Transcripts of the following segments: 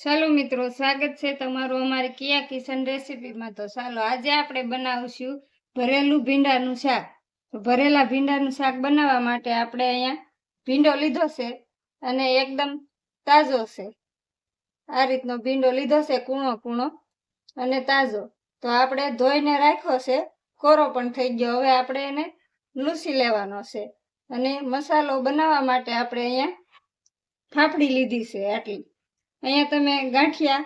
ચાલો મિત્રો, સ્વાગત છે તમારું અમારી કિયા કિચન રેસીપીમાં। તો ચાલો આજે આપણે બનાવશું ભરેલું ભીંડાનું શાક। તો ભરેલા ભીંડાનું શાક બનાવવા માટે આપણે અહીંયા ભીંડો લીધો છે અને એકદમ તાજો છે। આ રીતનો ભીંડો લીધો છે, કૂણો કૂણો અને તાજો। તો આપણે ધોઈને રાખ્યો છે, કોરો પણ થઈ ગયો। હવે આપણે એને લૂછી લેવાનો છે અને મસાલો બનાવવા માટે આપણે અહીંયા ફાફડી લીધી છે આટલી। અહીંયા તમે ગાંઠિયા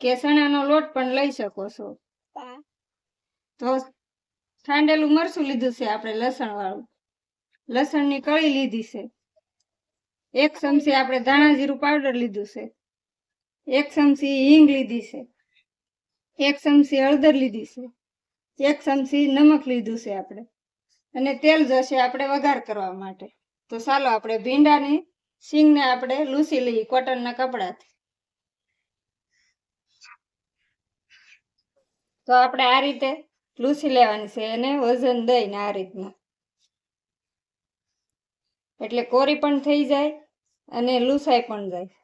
કે ચણાનો લોટ પણ લઈ શકો છો। તો છાંડેલું મરચું લીધું છે આપણે લસણ વાળું, લસણની કળી લીધી છે, 1 ચમચી આપણે ધાણા જીરું પાવડર લીધું છે, 1 ચમચી હિંગ લીધી છે, 1 ચમચી હળદર લીધી છે, 1 ચમચી નમક લીધું છે આપણે, અને તેલ જશે આપણે વઘાર કરવા માટે। તો ચાલો આપણે ભીંડાની શીંગને આપણે લૂછી લઈએ કોટનના કપડાથી। તો આપણે આ રીતે લૂછી લેવાની છે અને વજન દઈને આ રીતના, એટલે કોરી પણ થઈ જાય અને લૂછાઈ પણ જાય।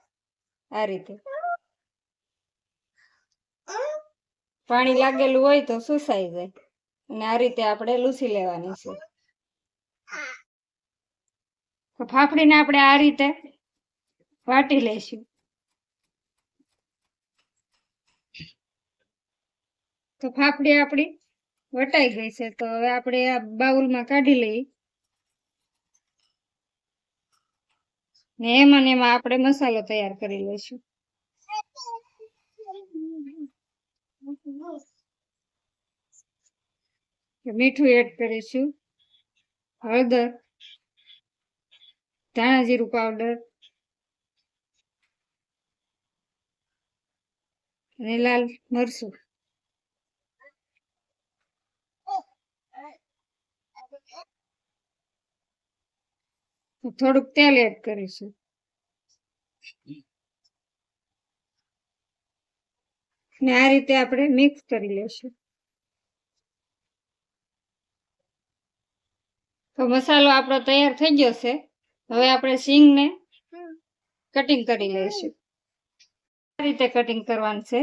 આ રીતે પાણી લાગેલું હોય તો સુસાઈ જાય, અને આ રીતે આપણે લૂછી લેવાની છે। તો ફાફડીને આપણે આ રીતે વાટી લઈશું। તો ફાફડી આપણી વટાઈ ગઈ છે, તો હવે આપણે આ બાઉલમાં કાઢી લઈએ ને એમાં આપણે મસાલો તૈયાર કરી લઈશું। મીઠું એડ કરીશું, હળદર, ધાણા જીરું પાવડર અને લાલ મરચું। થોડુંક તેલ એડ કરીશું ને આ રીતે આપણે મિક્સ કરી લેશું। તો મસાલો આપણો તૈયાર થઈ ગયો છે। હવે આપણે શીંગને કટિંગ કરી લઈશું। આ રીતે કટિંગ કરવાનું છે,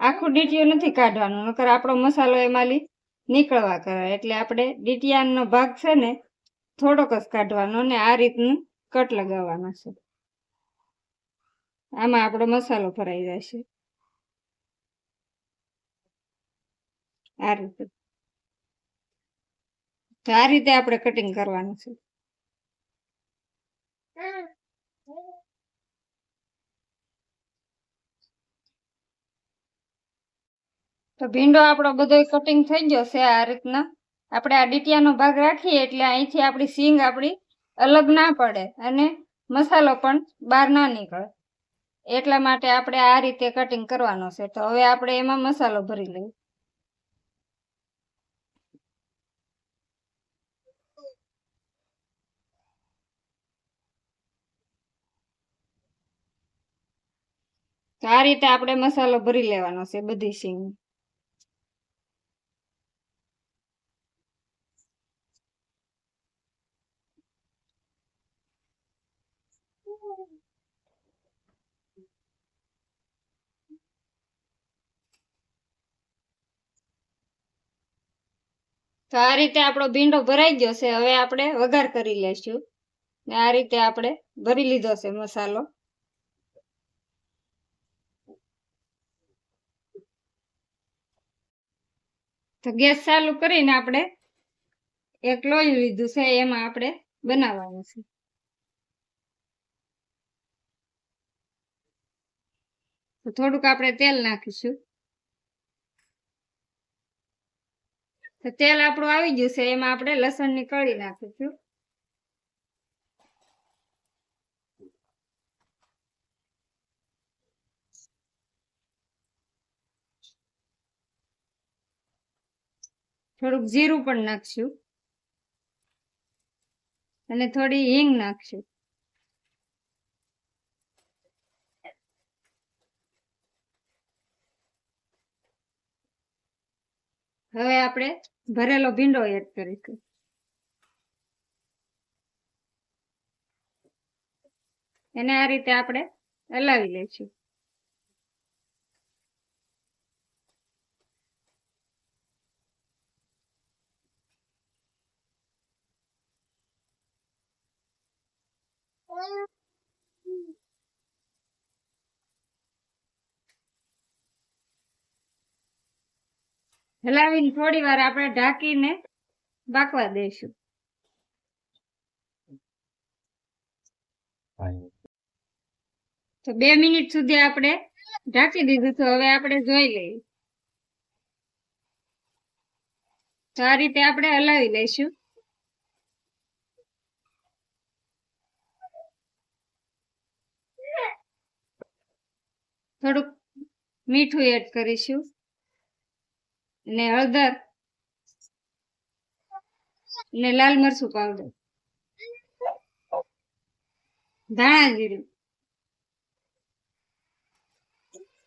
આખું ડીટીયું નથી કાઢવાનું, નકર આપણો મસાલો એમાંથી નીકળવા કરે। એટલે આપણે ડીટીયાનો ભાગ છે ને થોડોક જ કાઢવાનો ને આ રીતનું કટ લગાવવાનો છે, આમાં આપણો મસાલો ભરાઈ જશે આ રીતે। તો આ રીતે આપણે કટિંગ કરવાનું છે। તો ભીંડો આપણો બધો કટિંગ થઈ ગયો છે। આ રીતના આપણે આ ડીટીયાનો ભાગ રાખીએ એટલે અહીંથી આપણી શીંગ આપણી અલગ ના પડે અને મસાલો પણ બહાર ના નીકળે, એટલા માટે આપણે આ રીતે કટિંગ કરવાનો છે। તો હવે આપણે એમાં મસાલો ભરી લઈએ। તો આ રીતે આપણે મસાલો ભરી લેવાનો છે બધી શીંગ। તો આ રીતે આપણો ભીંડો ભરાઈ ગયો છે। હવે આપણે વઘાર કરી લઈશું ને આ રીતે આપણે ભરી લીધો છે મસાલો। તો ગેસ ચાલુ કરીને આપણે એક લોહી લીધું છે, એમાં આપણે બનાવવાનું છે। તો થોડુંક આપણે તેલ નાખીશું। તો તેલ આપણું આવી ગયું છે, એમાં આપણે લસણની કળી નાખીશું। થોડુંક જીરું પણ નાખશું અને થોડી હિંગ નાખશું। હવે આપણે ભરેલો ભીંડો એડ કરીશું, એને આ રીતે આપણે હલાવી લઈશું। હલાવીને થોડી વાર આપણે ઢાંકીને બાકવા દઈશું. તો 2 મિનિટ સુધી આપણે ઢાંકી દીધું. તો હવે આપણે જોઈ લઈએ. તો આ રીતે આપણે હલાવી લઈશું. થોડુંક મીઠું એડ કરીશું ને હળદર ને લાલ મરચું પાવડર, ધાણા જીરું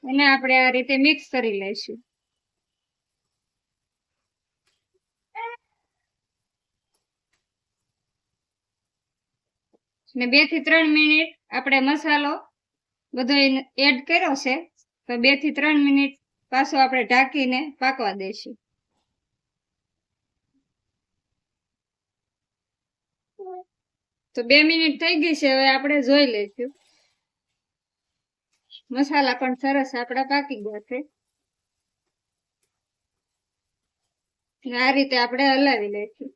અને આપણે આ રીતે મિક્સ કરી લઈશું. ને 2 થી 3 મિનિટ આપણે મસાલો બધો એડ કર્યો છે. તો 2 થી 3 મિનિટ પાછો આપણે ઢાંકીને પાકવા દઈશું. તો 2 મિનિટ થઈ ગઈ છે. હવે આપણે જોઈ લઈશું. મસાલા પણ સરસ આપણા પાકી ગયા છે. આ રીતે આપણે હલાવી લઈશું.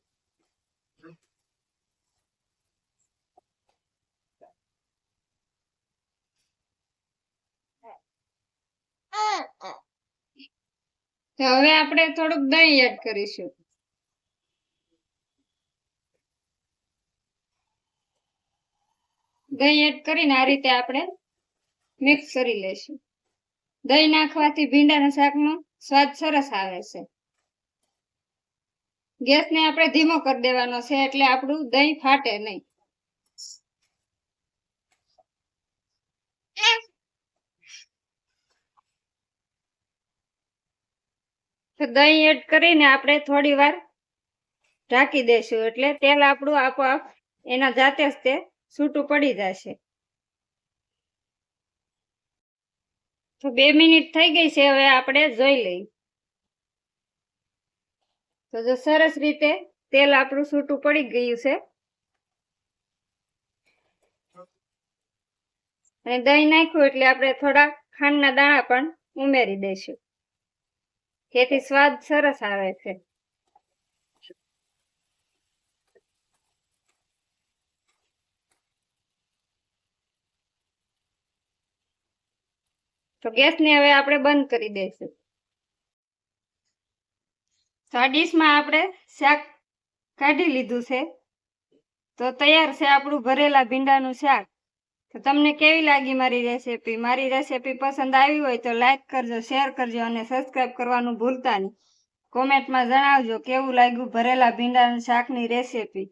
તો હવે આપણે થોડુંક દહીં એડ કરીશું. દહીં એડ કરીને આ રીતે આપણે મિક્સ કરી લઈશું. દહીં નાખવાથી ભીંડાના શાકનો સ્વાદ સરસ આવે છે. ગેસને આપણે ધીમો કરી દેવાનો છે એટલે આપણું દહીં ફાટે નહીં. તો દહીં એડ કરીને આપણે થોડી વાર ઢાંકી દઈશું એટલે તેલ આપણું આપોઆપ એના જાતે જ તે છૂટું પડી જશે. તો 2 મિનિટ થઈ ગઈ છે. હવે આપણે જોઈ લઈએ. તો જો સરસ રીતે તેલ આપણું છૂટું પડી ગયું છે અને દહીં નાખ્યું એટલે આપણે થોડા ખાંડના દાણા પણ ઉમેરી દઈશું. જેથી સ્વાદ સરસ આવે છે. તો ગેસને હવે આપણે બંધ કરી દઈશું. તો આ ડીશમાં આપણે શાક કાઢી લીધું છે. તો તૈયાર છે આપણું ભરેલા ભીંડાનું શાક. તો તમને કેવી લાગી મારી રેસીપી? મારી રેસીપી પસંદ આવી હોય તો લાઈક કરજો, શેર કરજો અને સબસ્ક્રાઈબ કરવાનું ભૂલતા નહીં. કોમેન્ટમાં જણાવજો કેવું લાગ્યું ભરેલા ભીંડાનું શાકની રેસીપી.